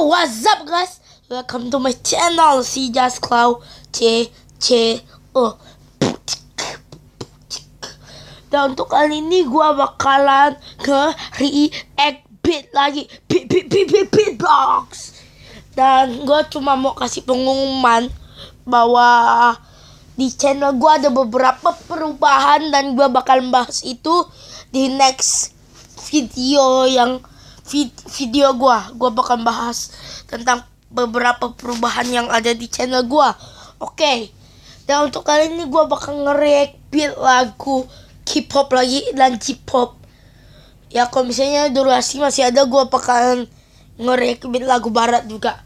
Yo, what's up guys? Welcome to my channel, si Just Cloud C. Dan untuk kali ini gua bakalan nge-react beat lagi, beatbox. Dan gua cuma mau kasih pengumuman bahwa di channel gua ada beberapa perubahan dan gua bakal bahas itu di next video video gua bakal bahas tentang beberapa perubahan yang ada di channel gua. Oke. Dan untuk kali ini gua bakal nge-react beat lagu K-pop lagi dan J-pop. Ya kalau misalnya durasi masih ada, gua bakalan nge-react beat lagu barat juga.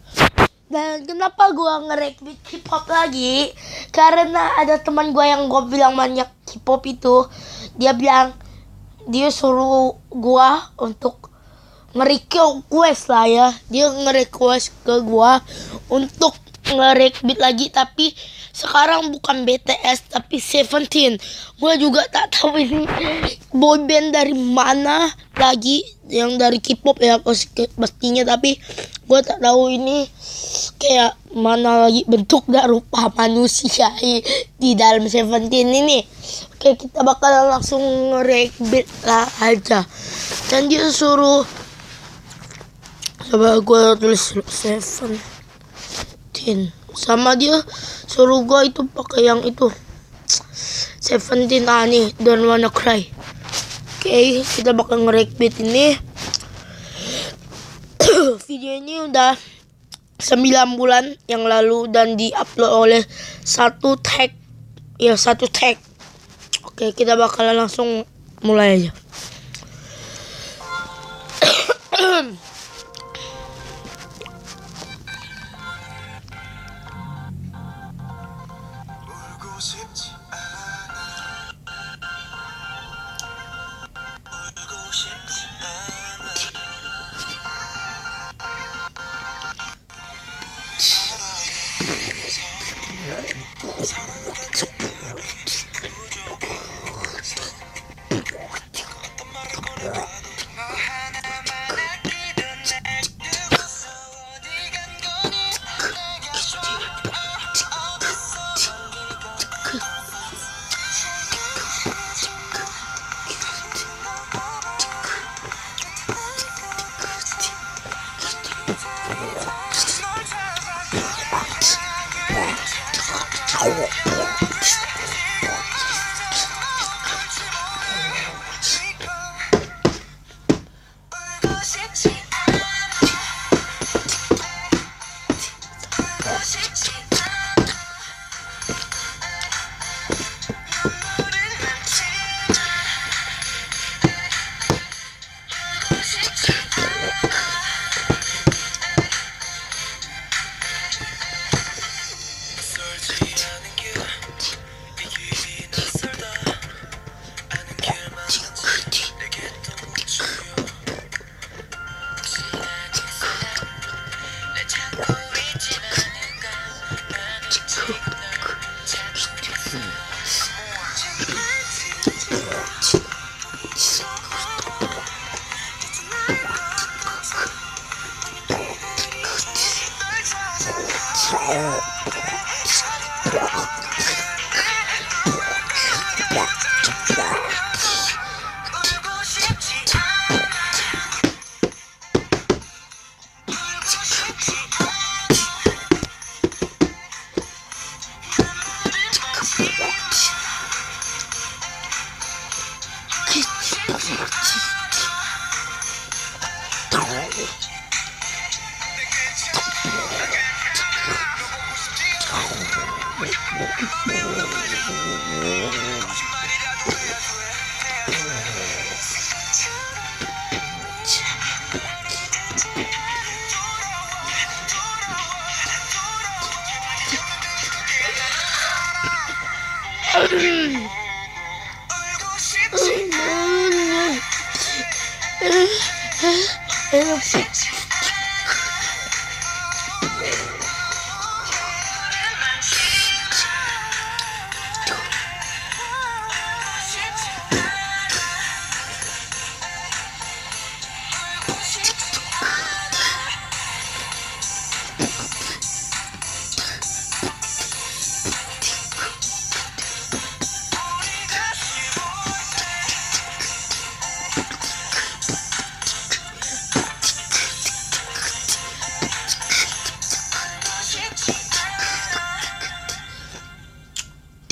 Dan kenapa gua nge-react beat K-pop lagi? Karena ada teman gua yang gua bilang banyak K-pop itu, dia bilang dia suruh gua untuk nge-request lah ya. Dia nge-request ke gua untuk nge-react beat lagi, tapi sekarang bukan BTS tapi Seventeen. Gua juga tak tahu ini boyband dari mana lagi, yang dari K-pop ya pastinya, tapi gua tak tahu ini kayak mana lagi bentuk dan rupa manusia di dalam Seventeen ini. Oke, kita bakal langsung nge-react beat lah aja. Dan dia suruh, coba gue tulis Seventeen, sama dia suruh gue itu pakai yang itu Seventeen nih, Don't Wanna Cry. Oke, kita bakal nge-react beat ini. Video ini udah 9 bulan yang lalu dan di-upload oleh satu tag. Oke, kita bakalan langsung mulai aja.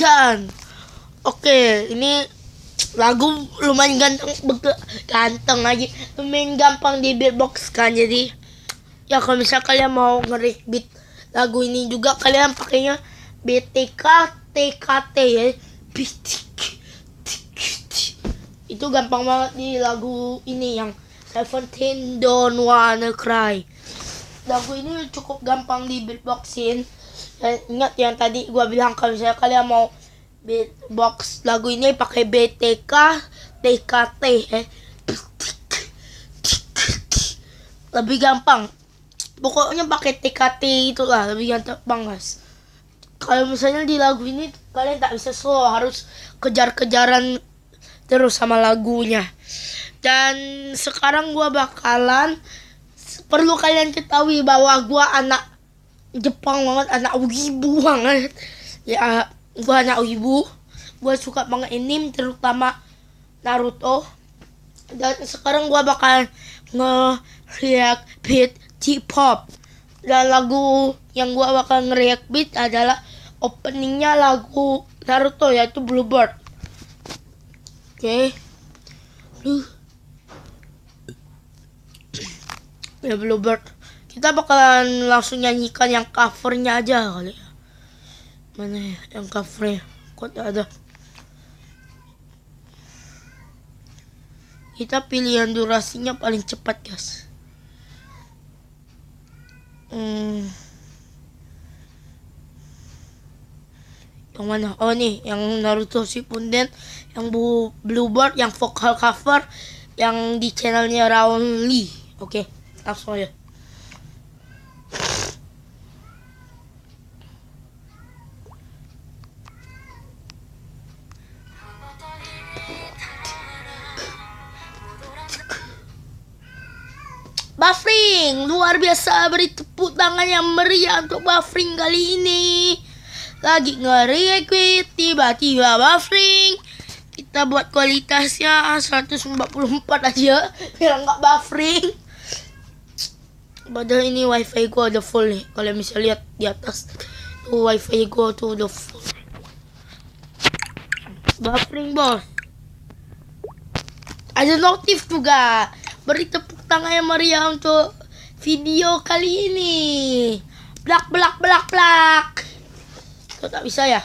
Dan oke, ini lagu lumayan ganteng lagi, lumayan gampang di beatbox kan. Jadi ya kalau misal kalian mau nge beat lagu ini juga, kalian pakainya BTK TKT ya. Itu gampang banget di lagu ini yang Seventeen Don't Wanna Cry. Lagu ini cukup gampang di beatboxin. Dan ingat yang tadi gua bilang, kalau misalnya kalian mau beatbox lagu ini pakai BTK TKT ya. Lebih gampang. Pokoknya pakai TKT itulah lebih gampang guys. Kalau misalnya di lagu ini kalian tak bisa slow, harus kejar-kejaran terus sama lagunya. Dan sekarang gua bakalan, perlu kalian ketahui bahwa gua anak Jepang banget, anak wibu banget. Ya, gua anak wibu. Gua suka banget anime, terutama Naruto. Dan sekarang gua bakal nge-react beat J-pop. Dan lagu yang gua bakal nge-react beat adalah openingnya lagu Naruto, yaitu Bluebird. Oke. Ya, Bluebird. Kita bakalan langsung nyanyikan yang covernya aja kali ya. Mana ya yang covernya? Kok tak ada? Kita pilih yang durasinya paling cepat guys. Yang mana? Oh nih, yang Naruto Shippuden, yang Bluebird, yang vokal cover, yang di channelnya Raon Lee. Oke, langsung aja. Buffering, luar biasa, beri tepuk tangan yang meriah untuk Buffering kali ini. Lagi nge-react, tiba-tiba Buffering. Kita buat kualitasnya 144 aja biar nggak Buffering. Padahal ini wifi gua udah full nih. Kalian bisa lihat di atas tuh, wifi gua tuh udah full. Buffering bos. Ada notif juga. Beri tepuk tangan yang meriah untuk video kali ini. Blak blak blak blak. Kok tak bisa ya?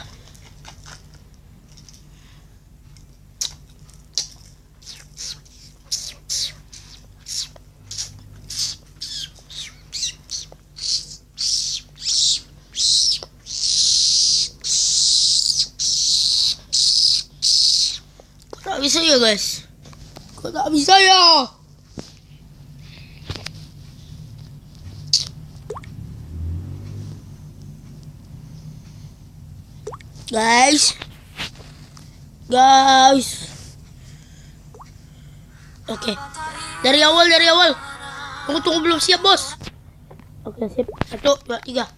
Kok tak bisa ya guys? Kok tak bisa ya? Guys. Oke. Dari awal. Tunggu belum siap, bos. Oke, siap. 1, 2, 3.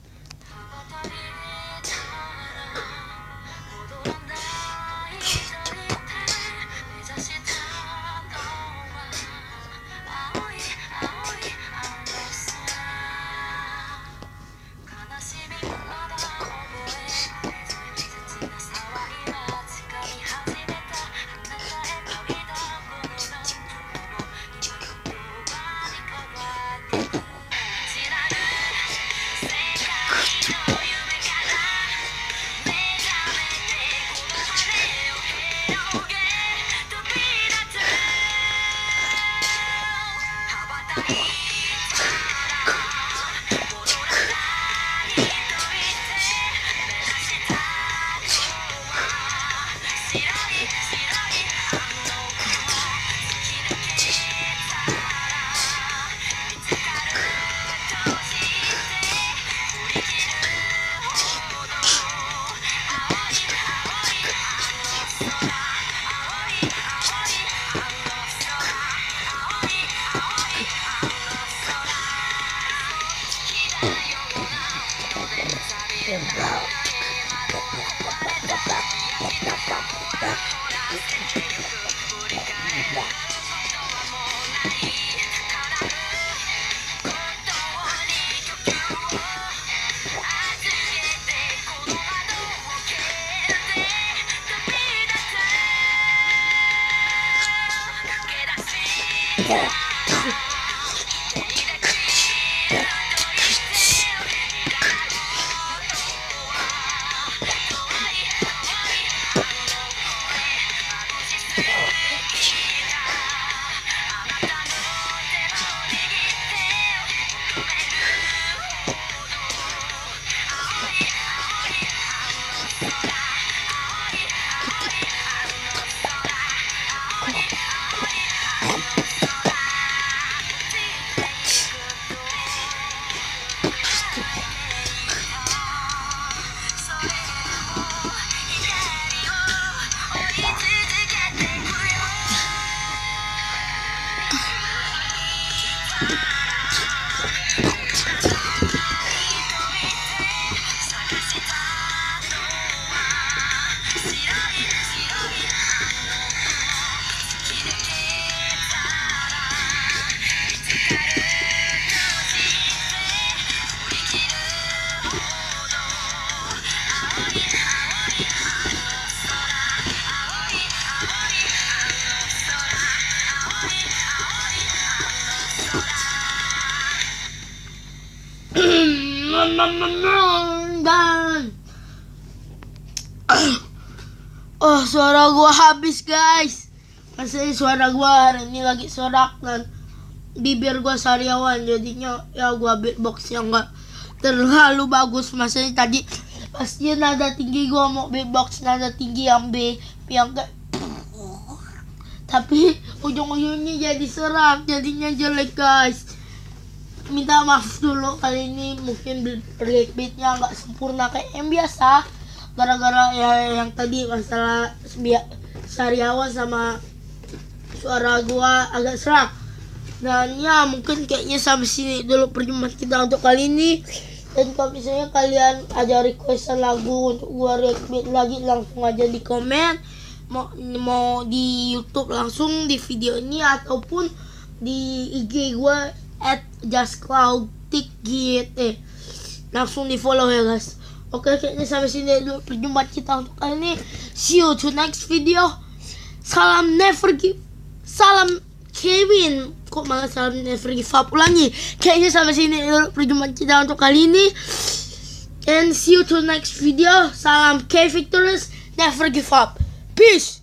Dan oh, suara gua habis guys. Masih suara gua hari ini lagi sorak dan bibir gua sariawan, jadinya ya gua beatbox yang enggak terlalu bagus. Maksudnya tadi pasti nada tinggi gua mau beatbox nada tinggi yang B yang kayak, tapi ujung-ujungnya jadi serak, jadinya jelek guys. Minta maaf dulu, kali ini mungkin beatnya nggak sempurna kayak yang biasa, gara-gara ya yang tadi masalah sariawan sama suara gua agak serak. Dan ya mungkin kayaknya sampai sini dulu perjumpaan kita untuk kali ini. Dan kalau misalnya kalian ada requestan lagu untuk gua react beat lagi, langsung aja di komen, mau di YouTube langsung di video ini ataupun di IG gua @justcloudtik langsung di follow ya guys. Oke, kayaknya sampai sini dulu perjumpaan kita untuk kali ini. See you to next video. Salam never give, salam Kevin. Kok malah salam never give up, ulangi. Kayaknya sampai sini dulu perjumpaan kita untuk kali ini. And see you to next video. Salam K Victorious, never give up. Peace.